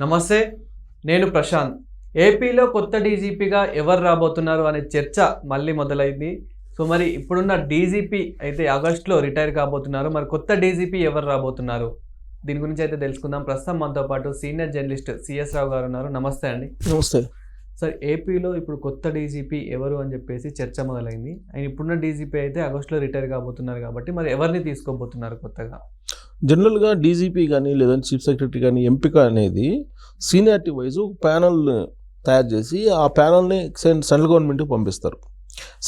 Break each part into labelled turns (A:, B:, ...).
A: నమస్తే, నేను ప్రశాంత్. ఏపీలో కొత్త డీజీపీగా ఎవరు రాబోతున్నారు అనే చర్చ మళ్ళీ మొదలైంది. సో మరి ఇప్పుడున్న డీజీపీ అయితే ఆగస్టులో రిటైర్ కాబోతున్నారు. మరి కొత్త డీజీపీ ఎవరు రాబోతున్నారు? దీని గురించి అయితే తెలుసుకుందాం. ప్రస్తుతం మనతో పాటు సీనియర్ జర్నలిస్ట్ సిఎస్ రావు గారు ఉన్నారు. నమస్తే అండి.
B: నమస్తే
A: సార్, ఏపీలో ఇప్పుడు కొత్త డీజీపీ ఎవరు అని చెప్పేసి చర్చ మొదలైంది. ఆయన ఇప్పుడున్న డీజీపీ అయితే ఆగస్టులో రిటైర్ కాబోతున్నారు కాబట్టి మరి ఎవరిని తీసుకోబోతున్నారు కొత్తగా?
B: జనరల్గా డీజీపీ కానీ లేదంటే చీఫ్ సెక్రటరీ కానీ ఎంపిక అనేది సీనియారిటీ వైజ్ ప్యానల్ తయారు చేసి ఆ ప్యానల్ని సెంట్రల్ గవర్నమెంట్కి పంపిస్తారు.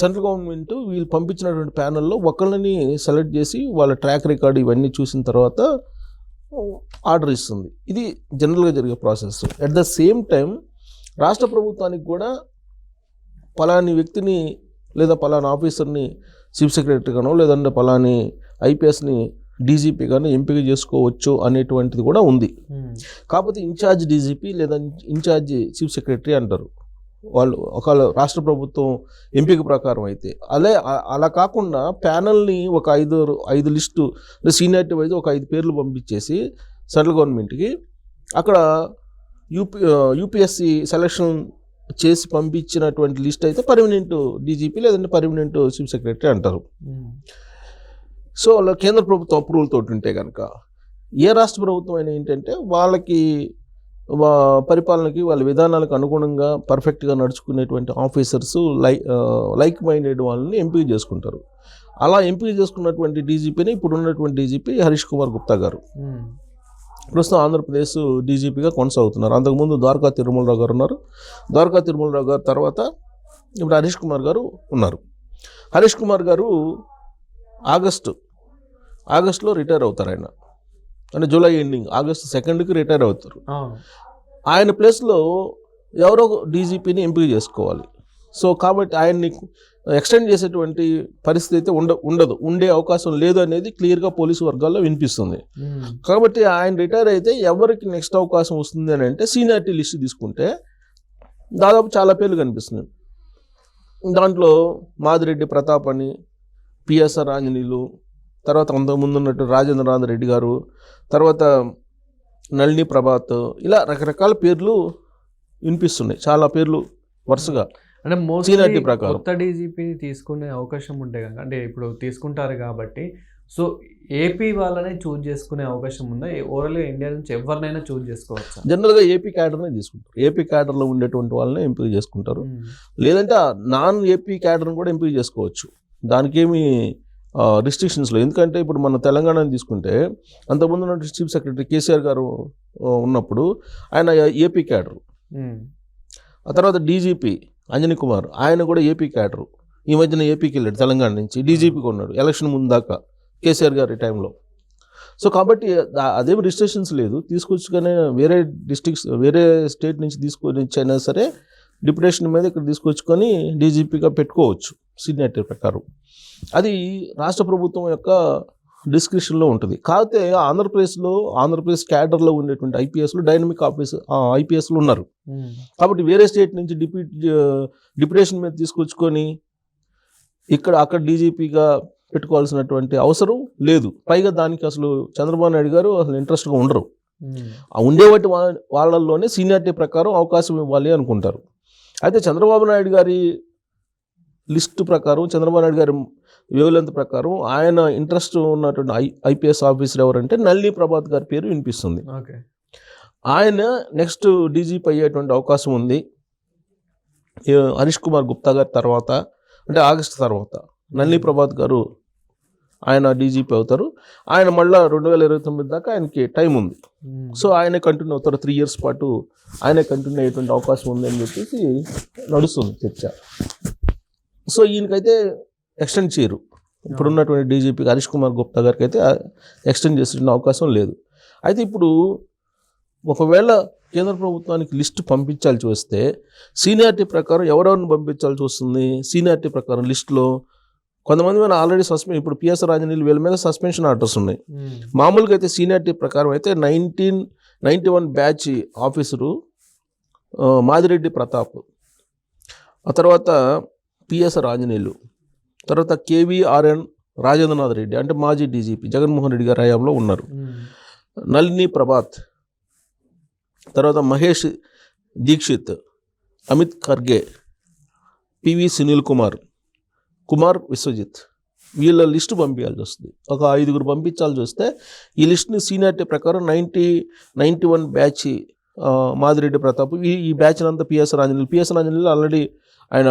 B: సెంట్రల్ గవర్నమెంట్ వీళ్ళు పంపించినటువంటి ప్యానల్లో ఒకళ్ళని సెలెక్ట్ చేసి వాళ్ళ ట్రాక్ రికార్డు ఇవన్నీ చూసిన తర్వాత ఆర్డర్ ఇస్తుంది. ఇది జనరల్గా జరిగే process. At the same time రాష్ట్ర ప్రభుత్వానికి కూడా పలాని వ్యక్తిని లేదా పలానా ఆఫీసర్ని చీఫ్ సెక్రటరీగానో లేదంటే పలాని ఐపీఎస్ని డీజీపీ కానీ ఎంపిక చేసుకోవచ్చు అనేటువంటిది కూడా ఉంది. కాకపోతే ఇన్ఛార్జ్ డీజీపీ లేదా ఇన్ఛార్జ్ చీఫ్ సెక్రటరీ అంటారు వాళ్ళు ఒకవేళ రాష్ట్ర ప్రభుత్వం ఎంపిక ప్రకారం అయితే. అలా కాకుండా ప్యానల్ని ఒక ఐదు లిస్టు సీనియారిటీ వైజ్ ఒక 5 పేర్లు పంపించేసి సెంట్రల్ గవర్నమెంట్కి అక్కడ యూపీఎస్సీ సెలక్షన్ చేసి పంపించినటువంటి లిస్ట్ అయితే పర్మనెంట్ డీజీపీ లేదంటే పర్మనెంట్ చీఫ్ సెక్రటరీ అంటారు. సో అలా కేంద్ర ప్రభుత్వం అప్రూవల్ తోటి ఉంటే కనుక ఏ రాష్ట్ర ప్రభుత్వం అయినా ఏంటంటే వాళ్ళకి పరిపాలనకి వాళ్ళ విధానాలకు అనుగుణంగా పర్ఫెక్ట్గా నడుచుకునేటువంటి ఆఫీసర్స్ లైక్ మైండెడ్ వాళ్ళని ఎంపిక చేసుకుంటారు. అలా ఎంపిక చేసుకున్నటువంటి డీజీపీని ఇప్పుడు ఉన్నటువంటి డీజీపీ హరీష్ కుమార్ గుప్తా గారు ప్రస్తుతం ఆంధ్రప్రదేశ్ డీజీపీగా కొనసాగుతున్నారు. అంతకుముందు ద్వారకా తిరుమలరావు గారు ఉన్నారు. ద్వారకా తిరుమలరావు గారు తర్వాత ఇప్పుడు హరీష్ కుమార్ గారు ఉన్నారు. హరీష్ కుమార్ గారు ఆగస్టులో రిటైర్ అవుతారు. ఆయన అంటే జూలై ఎండింగ్ ఆగస్టు 2కి రిటైర్ అవుతారు. ఆయన ప్లేస్లో ఎవరో డీజీపీని ఎంపిక చేసుకోవాలి. సో కాబట్టి ఆయన్ని ఎక్స్టెండ్ చేసేటువంటి పరిస్థితి అయితే ఉండే అవకాశం లేదు అనేది క్లియర్గా పోలీసు వర్గాల్లో వినిపిస్తుంది. కాబట్టి ఆయన రిటైర్ అయితే ఎవరికి నెక్స్ట్ అవకాశం వస్తుంది అని అంటే సీనియారిటీ లిస్ట్ తీసుకుంటే దాదాపు చాలా పేర్లు కనిపిస్తున్నాయి. దాంట్లో మాదిరెడ్డి ప్రతాప్ అని, పిఎస్ఆర్ ఆంజనేయులు, తర్వాత అంతకుముందు ఉన్నట్టు రాజేంద్రనాథ్ రెడ్డి గారు, తర్వాత నళిని ప్రభాత్, ఇలా రకరకాల పేర్లు వినిపిస్తున్నాయి. చాలా పేర్లు వరుసగా
A: అంటే
B: సీనియారిటీ ప్రకారం
A: కొత్త డీజీపీని తీసుకునే అవకాశం ఉంటే కనుక అంటే ఇప్పుడు తీసుకుంటారు కాబట్టి సో ఏపీ వాళ్ళనే చూజ్ చేసుకునే అవకాశం ఉందా? ఓవరాల్గా ఇండియా నుంచి ఎవరినైనా చూజ్ చేసుకోవచ్చు?
B: జనరల్గా ఏపీ క్యాడర్నే తీసుకుంటారు. ఏపీ క్యాడర్లో ఉండేటువంటి వాళ్ళనే ఎంపిక చేసుకుంటారు. లేదంటే నాన్ ఏపీ క్యాడర్ని కూడా ఎంపిక చేసుకోవచ్చు. దానికేమి రిస్ట్రిక్షన్స్లో. ఎందుకంటే ఇప్పుడు మన తెలంగాణని తీసుకుంటే అంతకుముందు ఉన్న చీఫ్ సెక్రటరీ కేసీఆర్ గారు ఉన్నప్పుడు ఆయన ఏపీ క్యాడరు. ఆ తర్వాత డీజీపీ అంజనీ కుమార్ ఆయన కూడా ఏపీ క్యాడరు. ఈ మధ్యన ఏపీకి వెళ్ళాడు, తెలంగాణ నుంచి డీజీపీకి ఉన్నాడు ఎలక్షన్ ముందు దాకా కేసీఆర్ గారి టైంలో. సో కాబట్టి అదేమి రిస్ట్రిక్షన్స్ లేదు. తీసుకొచ్చుకొని వేరే స్టేట్ నుంచి తీసుకొని అయినా సరే డిప్యుటేషన్ మీద ఇక్కడ తీసుకొచ్చుకొని డీజీపీగా పెట్టుకోవచ్చు సీనియారిటీ ప్రకారం. అది రాష్ట్ర ప్రభుత్వం యొక్క డిస్క్రిప్షన్లో ఉంటుంది. కాకపోతే ఆంధ్రప్రదేశ్ క్యాడర్లో ఉండేటువంటి ఐపీఎస్లు డైనమిక్ ఐపీఎస్లు ఉన్నారు. కాబట్టి వేరే స్టేట్ నుంచి డిప్యుటేషన్ మీద తీసుకొచ్చుకొని అక్కడ డీజీపీగా పెట్టుకోవాల్సినటువంటి అవసరం లేదు. పైగా దానికి అసలు చంద్రబాబు నాయుడు గారు అసలు ఇంట్రెస్ట్గా ఉండరు. ఉండేవాటి వాళ్ళల్లోనే సీనియారిటీ ప్రకారం అవకాశం ఇవ్వాలి అనుకుంటారు. అయితే చంద్రబాబు నాయుడు గారి లిస్టు ప్రకారం, చంద్రబాబు నాయుడు గారి వేవ్లెంత్ ప్రకారం ఆయన ఇంట్రెస్ట్ ఉన్నటువంటి ఐపీఎస్ ఆఫీసర్ ఎవరంటే నళిని ప్రభాత్ గారి పేరు వినిపిస్తుంది. ఆయన నెక్స్ట్ డీజీపీ అయ్యేటువంటి అవకాశం ఉంది. హరీష్ కుమార్ గుప్తా గారి తర్వాత అంటే ఆగస్టు తర్వాత నళిని ప్రభాత్ గారు ఆయన డీజీపీ అవుతారు. ఆయన మళ్ళీ 2029 దాకా ఆయనకి టైం ఉంది. సో ఆయనే కంటిన్యూ అవుతారు. 3 years పాటు ఆయనే కంటిన్యూ అయ్యేటువంటి అవకాశం ఉంది అని చెప్పేసి నడుస్తుంది చర్చ. సో ఈయనకైతే ఎక్స్టెండ్ చేయరు. ఇప్పుడున్నటువంటి డీజీపీ హరీష్ కుమార్ గుప్తా గారికి అయితే ఎక్స్టెండ్ చేసే అవకాశం లేదు. అయితే ఇప్పుడు ఒకవేళ కేంద్ర ప్రభుత్వానికి లిస్టు పంపించాల్సి వస్తే సీనియారిటీ ప్రకారం ఎవరెవరిని పంపించాల్సి వస్తుంది? సీనియారిటీ ప్రకారం లిస్టులో కొంతమంది మీద ఆల్రెడీ ఇప్పుడు పిఎస్ఆర్ ఆంజనేయులు వీళ్ళ మీద సస్పెన్షన్ ఆర్డర్స్ ఉన్నాయి. మామూలుగా అయితే సీనియారిటీ ప్రకారం అయితే 1991 బ్యాచ్ ఆఫీసరు మాదిరెడ్డి ప్రతాప్, ఆ తర్వాత పిఎస్ఆర్ ఆంజనేయులు, తర్వాత కేవీఆర్ఎన్ రాజేంద్రనాథ్ రెడ్డి అంటే మాజీ డీజీపీ జగన్మోహన్ రెడ్డి గారి హయాంలో ఉన్నారు. నళిని ప్రభాత్, తర్వాత మహేష్ దీక్షిత్, అమిత్ ఖర్గే, పివి సునీల్ కుమార్ విశ్వజిత్, వీళ్ళ లిస్టు పంపించాల్సి వస్తుంది. ఒక 5 పంపించాల్సి వస్తే ఈ లిస్ట్ని సీనియారిటీ ప్రకారం 91 బ్యాచ్ మాదిరెడ్డి ప్రతాప్, ఈ బ్యాచ్ అంతా పిఎస్ రాంజనేయులు ఆల్రెడీ ఆయన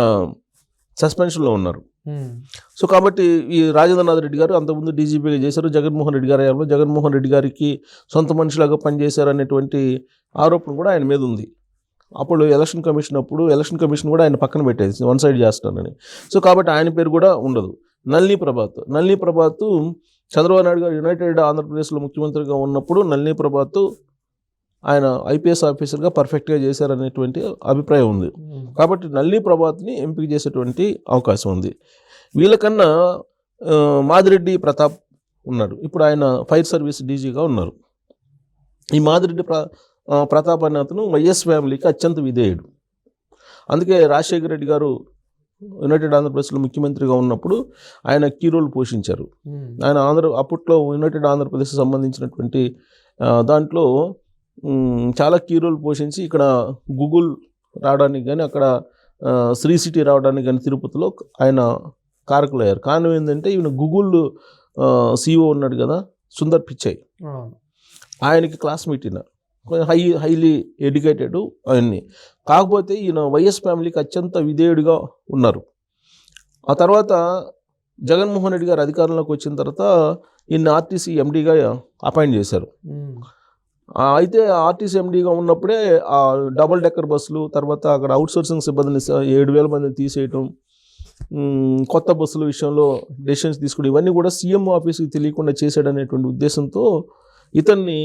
B: సస్పెన్షన్లో ఉన్నారు. సో కాబట్టి ఈ రాజేంద్రనాథ్ రెడ్డి గారు అంతకుముందు డీజీపీగా చేశారు. జగన్మోహన్ రెడ్డి గారు జగన్మోహన్ రెడ్డి గారికి సొంత మనుషులాగా పనిచేశారు అనేటువంటి ఆరోపణ కూడా ఆయన మీద ఉంది. అప్పుడు ఎలక్షన్ కమిషన్ కూడా ఆయన పక్కన పెట్టేది, వన్ సైడ్ చేస్తానని. సో కాబట్టి ఆయన పేరు కూడా ఉండదు. నళిని ప్రభాత్ చంద్రబాబు నాయుడు గారు యునైటెడ్ ఆంధ్రప్రదేశ్లో ముఖ్యమంత్రిగా ఉన్నప్పుడు నళిని ప్రభాత్ ఆయన ఐపీఎస్ ఆఫీసర్గా పర్ఫెక్ట్గా చేశారనేటువంటి అభిప్రాయం ఉంది. కాబట్టి నళిని ప్రభాత్ని ఎంపిక చేసేటువంటి అవకాశం ఉంది. వీళ్ళకన్నా మాదిరెడ్డి ప్రతాప్ ఉన్నాడు. ఇప్పుడు ఆయన ఫైర్ సర్వీస్ డీజీగా ఉన్నారు. ఈ మాదిరెడ్డి ప్రతాప్ అనే అతను వైఎస్ ఫ్యామిలీకి అత్యంత విధేయుడు. అందుకే రాజశేఖర రెడ్డి గారు యునైటెడ్ ఆంధ్రప్రదేశ్లో ముఖ్యమంత్రిగా ఉన్నప్పుడు ఆయన కీ రోల్ పోషించారు. ఆయన అప్పట్లో యునైటెడ్ ఆంధ్రప్రదేశ్ సంబంధించినటువంటి దాంట్లో చాలా కీ రోల్ పోషించి ఇక్కడ గూగుల్ రావడానికి కానీ, అక్కడ శ్రీ సిటీ రావడానికి కానీ తిరుపతిలో ఆయన కారకులయ్యారు. కారణం ఏంటంటే ఈయన గూగుల్ సిఇఓ ఉన్నాడు కదా, సుందర్ పిచాయ్, ఆయనకి క్లాస్మేట్ ఈయన, హైలీ ఎడ్యుకేటెడ్ అవన్నీ. కాకపోతే ఈయన వైఎస్ ఫ్యామిలీకి అత్యంత విధేయుడిగా ఉన్నారు. ఆ తర్వాత జగన్మోహన్ రెడ్డి గారు అధికారంలోకి వచ్చిన తర్వాత ఈయన ఆర్టీసీ ఎండీగా అపాయింట్ చేశారు. అయితే ఆర్టీసీ ఎండీగా ఉన్నప్పుడే ఆ డబుల్ డెక్కర్ బస్సులు, తర్వాత అక్కడ అవుట్సోర్సింగ్ సిబ్బందిని 7,000 మందిని తీసేయటం, కొత్త బస్సుల విషయంలో డెసిషన్స్ తీసుకోవడం, ఇవన్నీ కూడా సీఎం ఆఫీస్కి తెలియకుండా చేశాడనేటువంటి ఉద్దేశంతో ఇతన్ని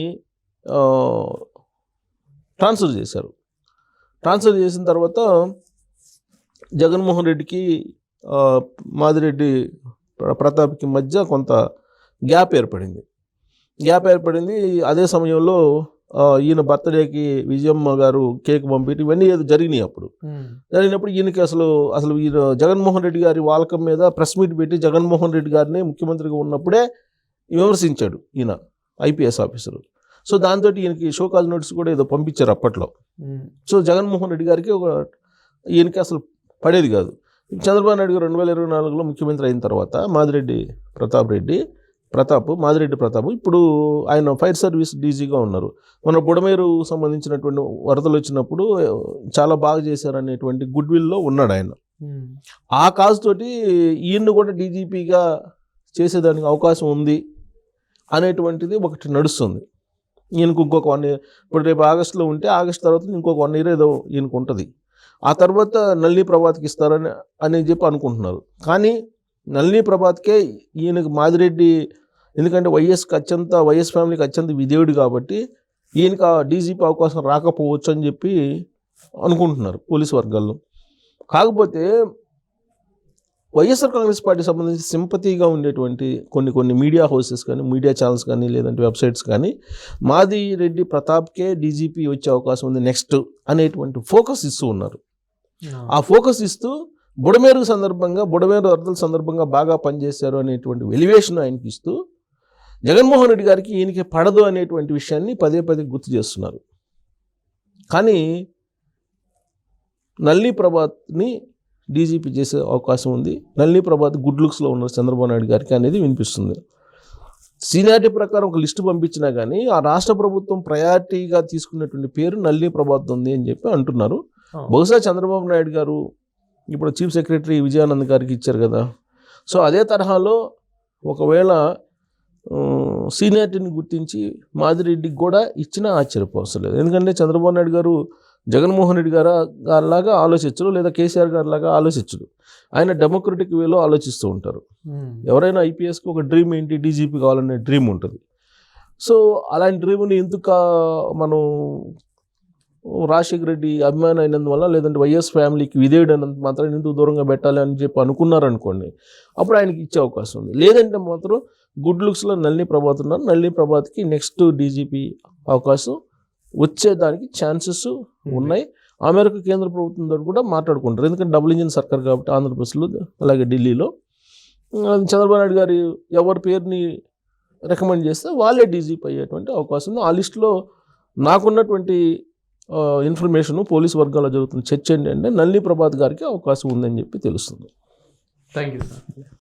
B: ట్రాన్స్ఫర్ చేశారు. ట్రాన్స్ఫర్ చేసిన తర్వాత జగన్మోహన్ రెడ్డికి మాదిరెడ్డి ప్రతాప్కి మధ్య కొంత గ్యాప్ ఏర్పడింది. అదే సమయంలో ఈయన బర్త్డేకి విజయమ్మ గారు కేక్ పంపించి ఇవన్నీ ఏదో జరిగినప్పుడు ఈయనకి అసలు ఈయన జగన్మోహన్ రెడ్డి గారి వాలకం మీద ప్రెస్ మీట్ పెట్టి జగన్మోహన్ రెడ్డి గారిని ముఖ్యమంత్రిగా ఉన్నప్పుడే విమర్శించాడు ఈయన ఐపీఎస్ ఆఫీసరు. సో దాంతో ఈయనకి షోకాజ్ నోటీస్ కూడా ఏదో పంపించారు అప్పట్లో. సో జగన్మోహన్ రెడ్డి గారికి ఈయనకి అసలు పడేది కాదు. చంద్రబాబు నాయుడు గారు 2024లో ముఖ్యమంత్రి అయిన తర్వాత మాదిరెడ్డి ప్రతాప్ ఇప్పుడు ఆయన ఫైర్ సర్వీస్ డీజీగా ఉన్నారు. మన బుడమేరు సంబంధించినటువంటి వరదలు వచ్చినప్పుడు చాలా బాగా చేశారనేటువంటి గుడ్ విల్లో ఉన్నాడు ఆయన. ఆ కాజ్ తోటి ఈయన్ని కూడా డీజీపీగా చేసేదానికి అవకాశం ఉంది అనేటువంటిది ఒకటి నడుస్తుంది. ఈయనకు ఇంకొక 1 year, ఇప్పుడు రేపు ఆగస్టులో ఉంటే ఆగస్ట్ తర్వాత ఇంకొక 1 year ఏదో ఈయనకు ఉంటుంది. ఆ తర్వాత నళిని ప్రభాత్కి ఇస్తారని చెప్పి అనుకుంటున్నారు. కానీ నళిని ప్రభాత్కే ఈయనకు మాదిరెడ్డి, ఎందుకంటే వైఎస్ ఫ్యామిలీకి అత్యంత విధేయుడు కాబట్టి ఈయనకి ఆ డీజీపీ అవకాశం రాకపోవచ్చు అని చెప్పి అనుకుంటున్నారు పోలీసు వర్గాల్లో. కాకపోతే వైఎస్ఆర్ కాంగ్రెస్ పార్టీ సంబంధించి సింపతిగా ఉండేటువంటి కొన్ని మీడియా హౌసెస్ కానీ, మీడియా ఛానల్స్ కానీ, లేదంటే వెబ్సైట్స్ కానీ మాదిరెడ్డి ప్రతాప్కే డీజీపీ వచ్చే అవకాశం ఉంది నెక్స్ట్ అనేటువంటి ఫోకస్ ఇస్తూ ఉన్నారు. ఆ ఫోకస్ ఇస్తూ బుడమేరు వరదల సందర్భంగా బాగా పనిచేశారు అనేటువంటి ఎలివేషన్ ఆయనకి ఇస్తూ జగన్మోహన్ రెడ్డి గారికి ఈయనకి పడదు అనేటువంటి విషయాన్ని పదే గుర్తు చేస్తున్నారు. కానీ నళిని ప్రభాత్ని డీజీపీ చేసే అవకాశం ఉంది. నళిని ప్రభాత్ గుడ్ లుక్స్లో ఉన్నారు చంద్రబాబు నాయుడు గారికి అనేది వినిపిస్తుంది. సీనియారిటీ ప్రకారం ఒక లిస్టు పంపించినా కానీ ఆ రాష్ట్ర ప్రభుత్వం ప్రయారిటీగా తీసుకున్నటువంటి పేరు నళిని ప్రభాత్ ఉంది అని చెప్పి అంటున్నారు. బహుశా చంద్రబాబు నాయుడు గారు ఇప్పుడు చీఫ్ సెక్రటరీ విజయానంద్ గారికి ఇచ్చారు కదా, సో అదే తరహాలో ఒకవేళ సీనియారిటీని గుర్తించి మాదిరెడ్డికి కూడా ఇచ్చినా ఆశ్చర్యపోవడం లేదు. ఎందుకంటే చంద్రబాబు నాయుడు గారు జగన్మోహన్ రెడ్డి గారిలాగా ఆలోచించరు, లేదా కేసీఆర్ గారిలాగా ఆలోచించరు. ఆయన డెమోక్రటిక్ వేలో ఆలోచిస్తూ ఉంటారు. ఎవరైనా ఐపీఎస్కి ఒక డ్రీమ్ ఏంటి, డీజీపీ కావాలనే డ్రీమ్ ఉంటుంది. సో అలాంటి డ్రీమ్ని ఎందుకు మనం రాజశేఖర రెడ్డి అభిమానం అయినందువల్ల, లేదంటే వైఎస్ ఫ్యామిలీకి విధేయుడు అయినంత మాత్రం ఎందుకు దూరంగా పెట్టాలి అని చెప్పి అనుకున్నారనుకోండి, అప్పుడు ఆయనకి ఇచ్చే అవకాశం ఉంది. లేదంటే మాత్రం గుడ్ లుక్స్లో నళిని ప్రభాత్ ఉన్నారు. నళిని ప్రభాత్కి నెక్స్ట్ డీజీపీ అవకాశం వచ్చేదానికి ఛాన్సెస్ ఉన్నాయి. ఆ మేరకు కేంద్ర ప్రభుత్వంతో కూడా మాట్లాడుకుంటారు. ఎందుకంటే డబుల్ ఇంజిన్ సర్కార్ కాబట్టి ఆంధ్రప్రదేశ్లో, అలాగే ఢిల్లీలో చంద్రబాబు నాయుడు గారు ఎవరి పేరుని రికమెండ్ చేస్తే వాళ్ళే డీజీపీ అయ్యేటువంటి అవకాశం ఉంది. ఆ లిస్టులో నాకున్నటువంటి ఇన్ఫర్మేషన్ పోలీస్ వర్గాల్లో జరుగుతున్న చర్చ ఏంటంటే నళిని ప్రభాత్ గారికి అవకాశం ఉందని చెప్పి తెలుస్తుంది.
A: Thank you sir.